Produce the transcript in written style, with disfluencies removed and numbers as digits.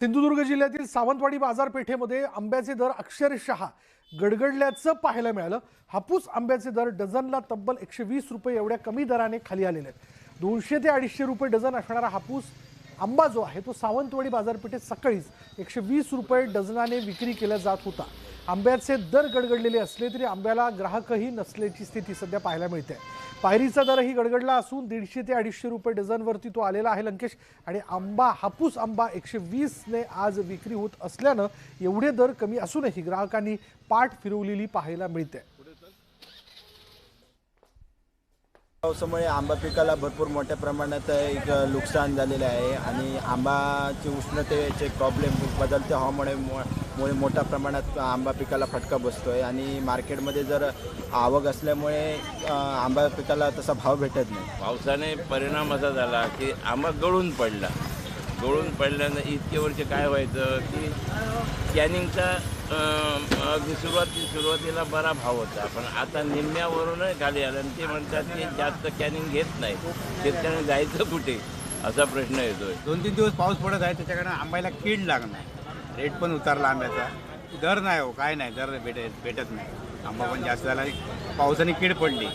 सिंधुदुर्ग जिल्ह्यातील सावंतवाडी बाजारपेठेमध्ये आंब्याचे दर अक्षरशः गडगडल्याचं पाहायला मिळालं। हापूस आंब्याचे दर डझनला तब्बल 120 रुपये एवढ्या कमी दराने खाली आलेले आहेत। 200 ते 250 रुपये डझन असणारा हापूस आंबा जो आहे तो सावंतवाडी बाजारपेठेत सकाळीच 120 रुपये डझनाने विक्री केला जात होता। आंब्याचे दर गडगडलेले असले तरी आंब्याला ग्राहकही नसल्याची स्थिती सध्या पाहायला मिळते। पायरीचा दरही गडगडला असून 150 ते 250 रुपये डझनवरती तो आलेला आहे लंकेश। आणि हापूस आंबा 120 ने आज विक्री होत असल्यानं एवढे दर कमी असूनही ग्राहकांनी पाठ फिरवलेली पाहायला मिळते। पावसामुळे आंबा पिकाला भरपूर मोठ्या प्रमाणात एक नुकसान झालेले आहे आणि आंबाची उष्णतेचे प्रॉब्लेम बदलत्या हवामानामुळे मोठ्या प्रमाणात आंबा पिकाला फटका बसतो आहे आणि मार्केटमध्ये जर आवक असल्यामुळे आंबा पिकाला तसा भाव भेटत नाही। पावसाने परिणाम असा झाला की आंबा गळून पडल्यानं इतके वर्ष काय व्हायचं की कॅनिंगचा अगदी सुरुवातीला बरा भाव होता, पण आता निम्म्यावरूनच खाली आलं आणि ते म्हणतात की जास्त कॅनिंग घेत नाही, शेतकऱ्यांनी जायचं कुठे असा प्रश्न येतोय। 2-3 दिवस पाऊस पडत आहे त्याच्याकडे आंब्याला कीड लागणार, रेट पण उतरला आंब्याचा, दर नाही हो काय नाही, दर भेटत नाही, आंबा पण जास्त झाला, पावसाने कीड पडली।